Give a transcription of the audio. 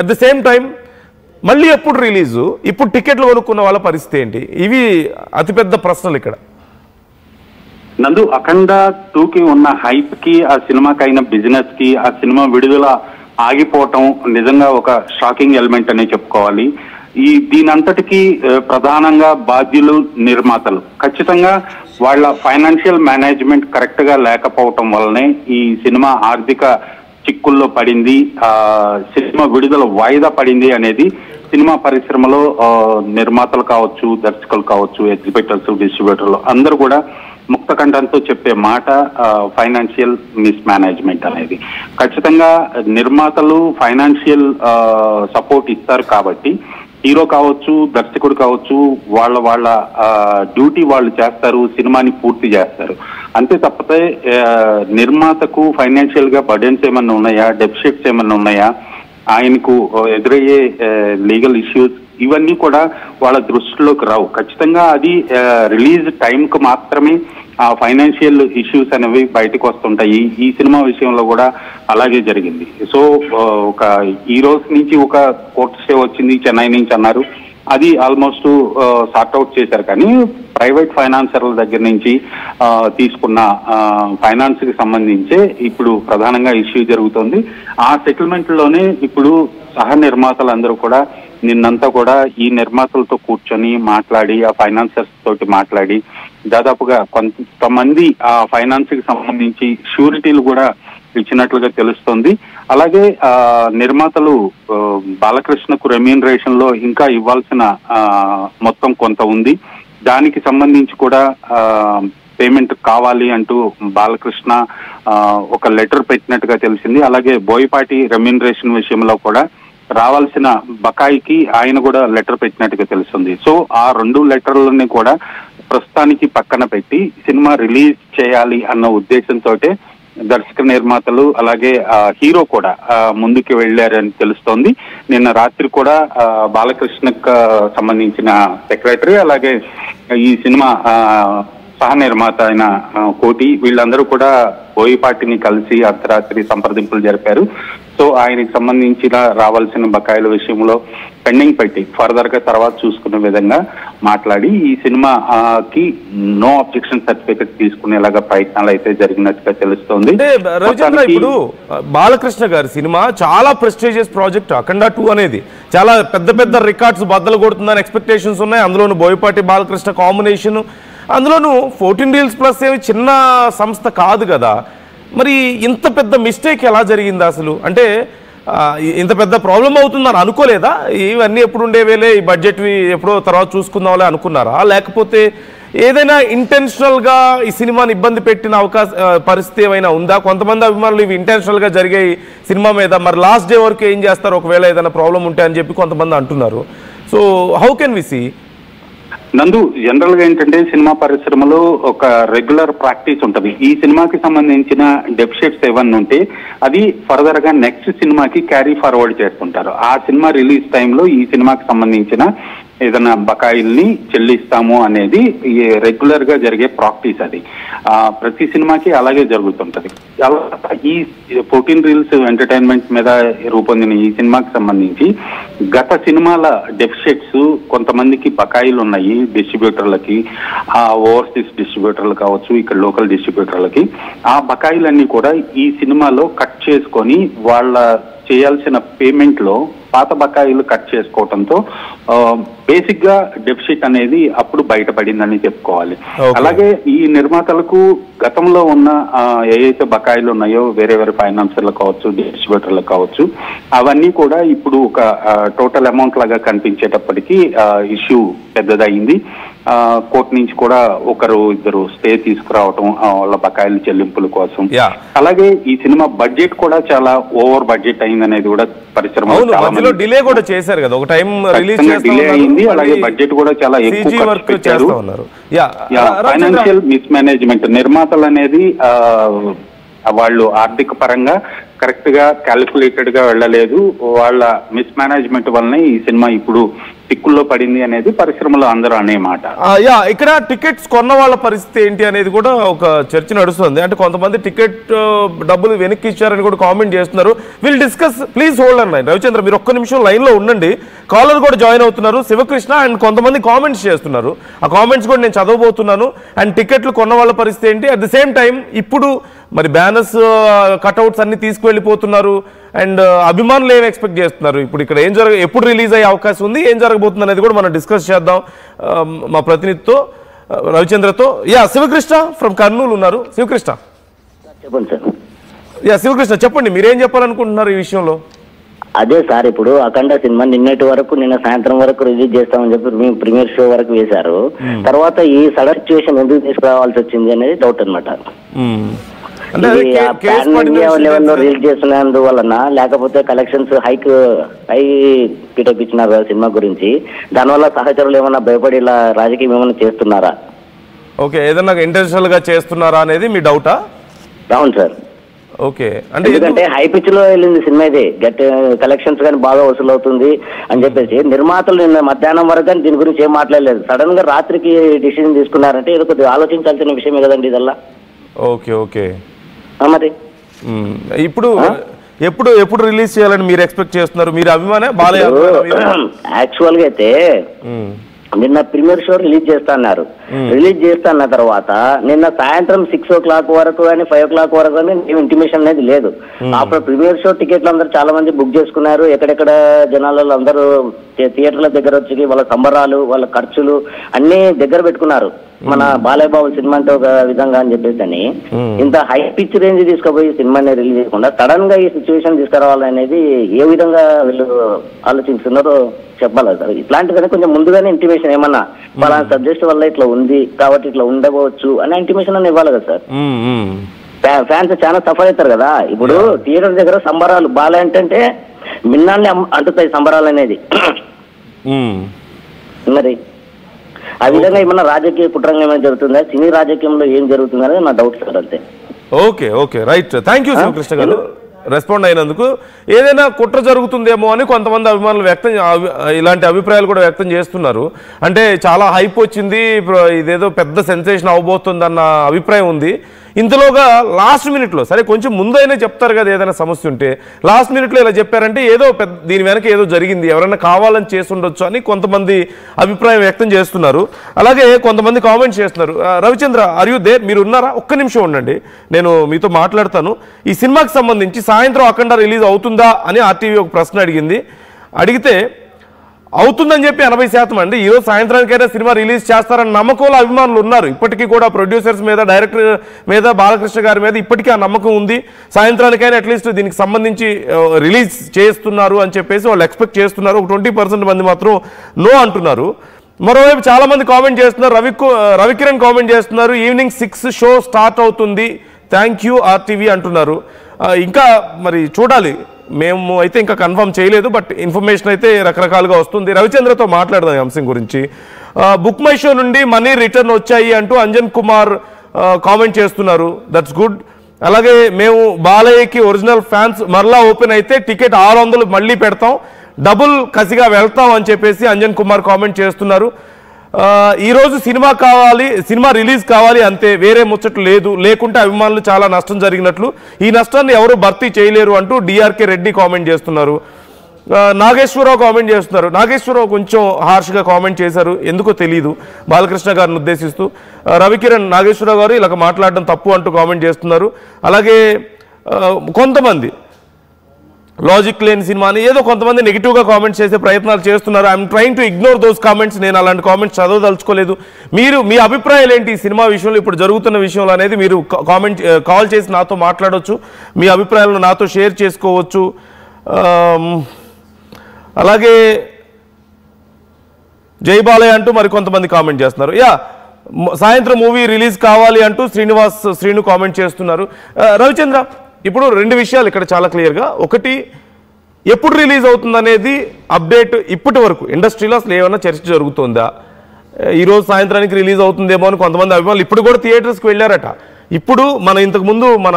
At the same time మళ్ళీ ఎప్పుడు release, ఇప్పుడు టికెట్లు కొనుక్కున్న వాళ్ళ పరిస్థితి ఏంటి? ఇవి అతిపెద్ద ప్రశ్నలు ఇక్కడ. నందు, అఖండ 2కి ఉన్న హైప్ కి, ఆ సినిమాకి అయిన బిజినెస్ కి, ఆ సినిమా విడుదల ఆగిపోవటం నిజంగా ఒక షాకింగ్ ఎలిమెంట్ అనే చెప్పుకోవాలి. దీనంతటికి ప్రధానంగా బాధ్యులు నిర్మాతలు. ఖచ్చితంగా వాళ్ళ ఫైనాన్షియల్ మేనేజ్మెంట్ కరెక్ట్ గా లేకపోవటం వల్లనే ఈ సినిమా ఆర్థిక చిక్కుల్లో పడింది, సినిమా విడుదల వాయిదా పడింది అనేది సినిమా పరిశ్రమలో నిర్మాతలు కావచ్చు, దర్శకులు కావచ్చు, ఎగ్జిబిటర్స్, డిస్ట్రిబ్యూటర్లు అందరూ కూడా ముక్త కంఠంతో చెప్పే మాట ఫైనాన్షియల్ మిస్ మేనేజ్మెంట్ అనేది. ఖచ్చితంగా నిర్మాతలు ఫైనాన్షియల్ సపోర్ట్ ఇస్తారు కాబట్టి హీరో కావచ్చు, దర్శకుడు కావచ్చు, వాళ్ళ డ్యూటీ వాళ్ళు చేస్తారు, సినిమాని పూర్తి చేస్తారు. అంతే తప్పితే నిర్మాతకు ఫైనాన్షియల్ గా బర్డెన్స్ ఏమన్నా ఉన్నాయా, డెఫిసిట్స్ ఏమన్నా ఉన్నాయా, ఆయనకు ఎదురయ్యే లీగల్ ఇష్యూస్ ఇవన్నీ కూడా వాళ్ళ దృష్టిలోకి రావు. ఖచ్చితంగా అది రిలీజ్ టైంకు మాత్రమే ఆ ఫైనాన్షియల్ ఇష్యూస్ అనేవి బయటకు వస్తుంటాయి. ఈ సినిమా విషయంలో కూడా అలాగే జరిగింది. సో ఒక ఈ రోజు నుంచి ఒక కోర్టు స్టే వచ్చింది చెన్నై నుంచి అన్నారు, అది ఆల్మోస్ట్ సార్ట్అవుట్ చేశారు. కానీ ప్రైవేట్ ఫైనాన్సర్ల దగ్గర నుంచి తీసుకున్న ఫైనాన్స్ కి సంబంధించే ఇప్పుడు ప్రధానంగా ఇష్యూ జరుగుతుంది. ఆ సెటిల్మెంట్ లోనే ఇప్పుడు సహ నిర్మాతలందరూ కూడా నిన్నంతా కూడా ఈ నిర్మాతలతో కూర్చొని మాట్లాడి, ఆ ఫైనాన్సర్స్ తోటి మాట్లాడి దాదాపుగా కొంతమంది ఆ ఫైనాన్స్ కి సంబంధించి షూరిటీలు కూడా ఇచ్చినట్లుగా తెలుస్తోంది. అలాగే నిర్మాతలు బాలకృష్ణకు రెమ్యూనరేషన్ లో ఇంకా ఇవ్వాల్సిన మొత్తం కొంత ఉంది, దానికి సంబంధించి కూడా పేమెంట్ కావాలి అంటూ బాలకృష్ణ ఒక లెటర్ పెట్టినట్టుగా తెలిసింది. అలాగే బోయపాటి రెమ్యూనరేషన్ విషయంలో కూడా రావాల్సిన బకాయికి ఆయన కూడా లెటర్ పెట్టినట్టుగా తెలుస్తుంది. సో ఆ 2 లెటర్లని కూడా ప్రస్తుతానికి పక్కన పెట్టి సినిమా రిలీజ్ చేయాలి అన్న ఉద్దేశంతో దర్శక నిర్మాతలు అలాగే హీరో కూడా ముందుకు వెళ్ళారని తెలుస్తోంది. నిన్న రాత్రి కూడా బాలకృష్ణకు సంబంధించిన సెక్రటరీ అలాగే ఈ సినిమా సహ నిర్మాత అయిన కోటి వీళ్ళందరూ కూడా బోయపాటిని కలిసి అర్ధరాత్రి సంప్రదింపులు జరిపారు. సో ఆయనకి సంబంధించిన రావాల్సిన బకాయిల విషయంలో పెండింగ్ పెట్టి ఫర్దర్ గా తర్వాత చూసుకునే విధంగా మాట్లాడి ఈ సినిమాకి నో అబ్జెక్షన్ సర్టిఫికెట్ తీసుకునేలాగా ప్రయత్నాలు అయితే జరిగినట్టుగా తెలుస్తోంది. రవిచంద్ర, ఇప్పుడు బాలకృష్ణ గారి సినిమా చాలా ప్రెస్టీజియస్ ప్రాజెక్ట్ అఖండ 2 అనేది. చాలా పెద్ద పెద్ద రికార్డ్స్ బద్దలు కొడుతుందని ఎక్స్పెక్టేషన్స్ ఉన్నాయి. అందులోను బోయపాటి బాలకృష్ణ కాంబినేషన్, అందులోను 14 Reels Plus ఏమి చిన్న సంస్థ కాదు కదా. మరి ఇంత పెద్ద మిస్టేక్ ఎలా జరిగింది అసలు? అంటే ఇంత పెద్ద ప్రాబ్లం అవుతుందని అనుకోలేదా? ఇవన్నీ ఎప్పుడు ఉండేవేలే, ఈ బడ్జెట్వి ఎప్పుడో తర్వాత చూసుకుందాంలే అనుకున్నారా? లేకపోతే ఏదైనా ఇంటెన్షనల్గా ఈ సినిమాని ఇబ్బంది పెట్టిన పరిస్థితి ఏమైనా ఉందా? కొంతమంది అభిమానులు ఇవి ఇంటెన్షనల్గా జరిగాయి సినిమా మీద, మరి లాస్ట్ డే వరకు ఏం చేస్తారు ఒకవేళ ఏదైనా ప్రాబ్లం ఉంటే అని చెప్పి కొంతమంది అంటున్నారు. So how can we see? Nandu, general గా ఏంటంటే సినిమా పరిశ్రమలో ఒక రెగ్యులర్ ప్రాక్టీస్ ఉంటుంది. ఈ సినిమాకి సంబంధించిన డెఫిసిట్స్ ఏమన్నా ఉంటే అది ఫర్దర్ గా నెక్స్ట్ సినిమాకి క్యారీ ఫార్వర్డ్ చేస్తుంటారు. ఆ సినిమా రిలీజ్ టైంలో ఈ సినిమాకి సంబంధించిన ఏదైనా బకాయిల్ని చెల్లిస్తాము అనేది రెగ్యులర్ గా జరిగే ప్రాక్టీస్. అది ప్రతి సినిమాకి అలాగే జరుగుతుంటది. ఈ 14 Reels ఎంటర్టైన్మెంట్ మీద రూపొందిన ఈ సినిమాకి సంబంధించి గత సినిమాల డెఫిసిట్స్ కొంతమందికి బకాయిలు ఉన్నాయి, డిస్ట్రిబ్యూటర్లకి, ఓవర్సీస్ డిస్ట్రిబ్యూటర్లు కావచ్చు, ఇక్కడ లోకల్ డిస్ట్రిబ్యూటర్లకి. ఆ బకాయిలన్నీ కూడా ఈ సినిమాలో కట్ చేసుకొని వాళ్ళ చేయాల్సిన పేమెంట్ లో పాత బకాయిలు కట్ చేసుకోవడంతో బేసిక్ గా డెఫిసిట్ అనేది అప్పుడు బయటపడిందని చెప్పుకోవాలి. అలాగే ఈ నిర్మాతలకు గతంలో ఉన్న ఏవైతే బకాయిలు ఉన్నాయో వేరే వేరే ఫైనాన్సర్లు కావచ్చు, డిస్ట్రిబ్యూటర్లు కావచ్చు, అవన్నీ కూడా ఇప్పుడు ఒక టోటల్ అమౌంట్ లాగా కనిపించేటప్పటికీ ఇష్యూ పెద్దదయింది. కోర్టు నుంచి కూడా 1-2 స్టే తీసుకురావటం వాళ్ళ బకాయిల చెల్లింపుల కోసం. అలాగే ఈ సినిమా బడ్జెట్ కూడా చాలా ఓవర్ బడ్జెట్ అయిందనేది కూడా పరిశ్రమ డిలే కూడా చేశారు కదా, ఒక టైం రిలీజ్ డిలే అయింది. అలాగే బడ్జెట్ కూడా చాలా ఎక్కువ పెట్టారు. ఫైనాన్షియల్ మిస్ మేనేజ్మెంట్ నిర్మాతలు అనేది వాళ్ళు ఆర్థిక పరంగా కరెక్ట్ గా క్యాలిక్యులేటెడ్ గా వెళ్ళలేదు. వాళ్ళ మిస్ మేనేజ్మెంట్ వల్లనే ఈ సినిమా ఇప్పుడు చిక్కుల్లో పడింది అనేది పరిశ్రమలో అందరూ అనే మాట. యా, ఇక్కడ టికెట్స్ కొన్న వాళ్ళ పరిస్థితి ఏంటి అనేది కూడా ఒక చర్చ నడుస్తుంది. అంటే కొంతమంది టికెట్ డబ్బులు వెనక్కి ఇచ్చారని కూడా కామెంట్ చేస్తున్నారు. Will discuss, please hold an line. Ravichandra, మీరు ఒక్క నిమిషం లైన్లో ఉండండి. కాలర్ కూడా జాయిన్ అవుతున్నారు, శివకృష్ణ, అండ్ కొంతమంది కామెంట్స్ చేస్తున్నారు. ఆ కామెంట్స్ కూడా నేను చదవబోతున్నాను. అండ్ టికెట్లు కొన్న వాళ్ళ పరిస్థితి ఏంటి, అట్ ది సేమ్ టైం ఇప్పుడు మరి బ్యానర్స్, కట్అవుట్స్ అన్ని తీసుకువెళ్ళిపోతున్నారు. అండ్ అభిమానులు ఏం ఎక్స్పెక్ట్ చేస్తున్నారు, ఇప్పుడు ఇక్కడ ఏం ఎప్పుడు రిలీజ్ అయ్యే అవకాశం ఉంది, ఏం జరగబోతుంది అనేది కూడా మనం డిస్కస్ చేద్దాం మా ప్రతినిధితో రవిచంద్రతో. యా, శివకృష్ణ ఫ్రమ్ కర్నూలు ఉన్నారు. శివకృష్ణ చెప్పండి సార్. యా శివకృష్ణ, చెప్పండి, మీరేం చెప్పాలనుకుంటున్నారు ఈ విషయంలో? అదే సార్, ఇప్పుడు అఖండ సినిమా నిన్నటి వరకు, నిన్న సాయంత్రం వరకు రిలీజ్ చేస్తామని చెప్పి ప్రీమియర్ షో వరకు వేశారు. తర్వాత ఈ సడన్ సిచ్యువేషన్ ఎందుకు తీసుకురావాల్సి వచ్చింది అనేది డౌట్ అనమాట. లెవెల్లో రిలీజ్ చేస్తున్నందువలన, లేకపోతే కలెక్షన్స్ హై పిటప్ ఇచ్చినారు కదా సినిమా గురించి, దానివల్ల సహచరులు ఏమన్నా భయపడి ఇలా రాజకీయం ఏమన్నా చేస్తున్నారా? ఓకే, ఏదన్నా ఇంటెన్షనల్ గా చేస్తున్నారా అనేది మీ డౌటా? అవును సార్. ఓకే, అంటే ఎందుకంటే హై పిచ్ లో వెళ్ళింది సినిమా, ఇది గట్ కలెక్షన్స్ కానీ బాగా వసూలు అవుతుంది అని చెప్పేసి నిర్మాతలు నిన్న మధ్యాహ్నం వరకు కానీ దీని గురించి ఏం మాట్లాడలేదు. సడన్ గా రాత్రికి డిసిజన్ తీసుకున్నారంటే ఇది కొద్దిగా ఆలోచించాల్సిన విషయమే కదండి ఇదల్లా. ఓకే ఓకే, మరి ఇప్పుడు ఎప్పుడు రిలీజ్ చేయాలని మీరు ఎక్స్పెక్ట్ చేస్తున్నారు? మీరు అభిమానే బాలయ్య? యాక్చువల్ గా అయితే నిన్న ప్రీమియర్ షో రిలీజ్ చేస్తా అన్నారు. రిలీజ్ చేస్తా అన్న తర్వాత నిన్న సాయంత్రం 6 o'clock వరకు కానీ 5 o'clock వరకు కానీ ఇంటిమేషన్ అనేది లేదు. అప్పుడు ప్రీమియర్ షో టికెట్లు అందరూ చాలా మంది బుక్ చేసుకున్నారు. ఎక్కడెక్కడ జనాలలో అందరూ థియేటర్ల దగ్గర వచ్చి వాళ్ళ సంబరాలు, వాళ్ళ ఖర్చులు అన్ని దగ్గర పెట్టుకున్నారు. మన బాలయ్య బాబు సినిమా అంటే ఒక విధంగా అని చెప్పేసి అని ఇంత హై పిచ్ రేంజ్ తీసుకుపోయి సినిమాని రిలీజ్ చేయకుండా సడన్ గా ఈ సిచ్యువేషన్ తీసుకురావాలనేది ఏ విధంగా వీళ్ళు ఆలోచిస్తున్నారో చెప్పాలి సార్. ఇట్లాంటివన్నీ కొంచెం ముందుగానే ఇంటిమేషన్, ఏమన్నా పలానా సబ్జెక్ట్ వల్ల ఇట్లా ఉంది కాబట్టి ఇట్లా ఉండవచ్చు అనే ఇంటిమేషన్ అని ఇవ్వాలి కదా సార్. ఫ్యాన్స్ చాలా సఫర్ అవుతారు కదా. ఇప్పుడు థియేటర్ దగ్గర సంబరాలు, బాలయ్య అంటే మిన్నాన్ని అంటుతాయి సంబరాలు అనేది. మరి ఆ విధంగా ఏమన్నా రాజకీయ కుట్రంగా ఏమైనా జరుగుతుందా, సినీ రాజకీయంలో ఏం జరుగుతుంది అనేది నా డౌట్ సార్ అంతే. Okay okay, right, thank you Sivakrishna garu respond అయినందుకు. ఏదైనా కుట్ర జరుగుతుందేమో అని కొంతమంది అభిమానులు ఇలాంటి అభిప్రాయాలు కూడా వ్యక్తం చేస్తున్నారు. అంటే చాలా హైప్ వచ్చింది, ఇదేదో పెద్ద సెన్సేషన్ అవబోతుందన్న అభిప్రాయం ఉంది. ఇంతలోగా లాస్ట్ మినిట్లో, సరే కొంచెం ముందైనా చెప్తారు కదా ఏదైనా సమస్య ఉంటే, లాస్ట్ మినిట్లో ఇలా చెప్పారంటే ఏదో పెద్ద దీని వెనక ఏదో జరిగింది, ఎవరైనా కావాలని చేసి ఉండొచ్చు అని కొంతమంది అభిప్రాయం వ్యక్తం చేస్తున్నారు. అలాగే కొంతమంది కామెంట్స్ చేస్తున్నారు. Ravichandra, are you there? మీరు ఉన్నారా? ఒక్క నిమిషం ఉండండి, నేను మీతో మాట్లాడతాను. ఈ సినిమాకి సంబంధించి సాయంత్రం అఖండ రిలీజ్ అవుతుందా అని RTV ఒక ప్రశ్న అడిగితే అవుతుందని చెప్పి 80% అండి. ఈరోజు సాయంత్రానికైనా సినిమా రిలీజ్ చేస్తారన్న నమ్మకంలో అభిమానులు ఉన్నారు. ఇప్పటికీ కూడా ప్రొడ్యూసర్స్ మీద, డైరెక్టర్ మీద, బాలకృష్ణ గారి మీద ఇప్పటికీ ఆ నమ్మకం ఉంది. సాయంత్రానికైనా అట్లీస్ట్ దీనికి సంబంధించి రిలీజ్ చేస్తున్నారు అని చెప్పేసి వాళ్ళు ఎక్స్పెక్ట్ చేస్తున్నారు. ఒక 20% మంది మాత్రం నో అంటున్నారు. మరోవైపు చాలా మంది కామెంట్ చేస్తున్నారు. రవికిరణ్ కామెంట్ చేస్తున్నారు, ఈవినింగ్ 6 షో స్టార్ట్ అవుతుంది, థ్యాంక్ యూ RTV అంటున్నారు. ఇంకా మరి చూడాలి, మేము అయితే ఇంకా కన్ఫర్మ్ చేయలేదు, బట్ ఇన్ఫర్మేషన్ అయితే రకరకాలుగా వస్తుంది. రవిచంద్రతో మాట్లాడదాం ఈ అంశం గురించి. బుక్ మై షో నుండి మనీ రిటర్న్ వచ్చాయి అంటూ అంజన్ కుమార్ కామెంట్ చేస్తున్నారు, దట్స్ గుడ్. అలాగే మేము బాలయ్యకి ఒరిజినల్ ఫ్యాన్స్, మరలా ఓపెన్ అయితే టికెట్ 600 మళ్ళీ పెడతాం, డబుల్ కసిగా వెళ్తాం అని చెప్పేసి అంజన్ కుమార్ కామెంట్ చేస్తున్నారు. ఈరోజు సినిమా రిలీజ్ కావాలి అంతే, వేరే ముచ్చట్లు లేదు, లేకుంటే అభిమానులు చాలా నష్టం జరిగినట్లు, ఈ నష్టాన్ని ఎవరు భర్తీ చేయలేరు అంటూ DRK రెడ్డి కామెంట్ చేస్తున్నారు. నాగేశ్వరరావు కామెంట్ చేస్తున్నారు. నాగేశ్వరరావు కొంచెం హార్ష్గా కామెంట్ చేశారు, ఎందుకో తెలియదు, బాలకృష్ణ గారిని ఉద్దేశిస్తూ. రవికిరణ్, నాగేశ్వరరావు గారు ఇలా మాట్లాడడం తప్పు అంటూ కామెంట్ చేస్తున్నారు. అలాగే కొంతమంది లాజిక్ లేని సినిమా అని ఏదో కొంతమంది నెగిటివ్గా కామెంట్స్ చేసే ప్రయత్నాలు చేస్తున్నారు. I'm trying to ignore those comments. నేను అలాంటి కామెంట్స్ చదవదలుచుకోలేదు. మీరు మీ అభిప్రాయాలు ఏంటి ఈ సినిమా విషయంలో, ఇప్పుడు జరుగుతున్న విషయంలో అనేది మీరు కాల్ చేసి నాతో మాట్లాడవచ్చు, మీ అభిప్రాయాలను నాతో షేర్ చేసుకోవచ్చు. అలాగే జై బాలయ్య అంటూ మరి కొంతమంది కామెంట్ చేస్తున్నారు. సాయంత్రం మూవీ రిలీజ్ కావాలి అంటూ శ్రీను కామెంట్ చేస్తున్నారు. రవిచంద్ర, ఇప్పుడు 2 విషయాలు ఇక్కడ చాలా క్లియర్గా. ఒకటి, ఎప్పుడు రిలీజ్ అవుతుందనేది అప్డేట్ ఇప్పటి వరకు ఇండస్ట్రీలో అసలు ఏమైనా చర్చ జరుగుతుందా? ఈరోజు సాయంత్రానికి రిలీజ్ అవుతుందేమో అని కొంతమంది అభిమానులు ఇప్పుడు కూడా థియేటర్స్కి వెళ్ళారట. ఇప్పుడు ఇంతకుముందు మన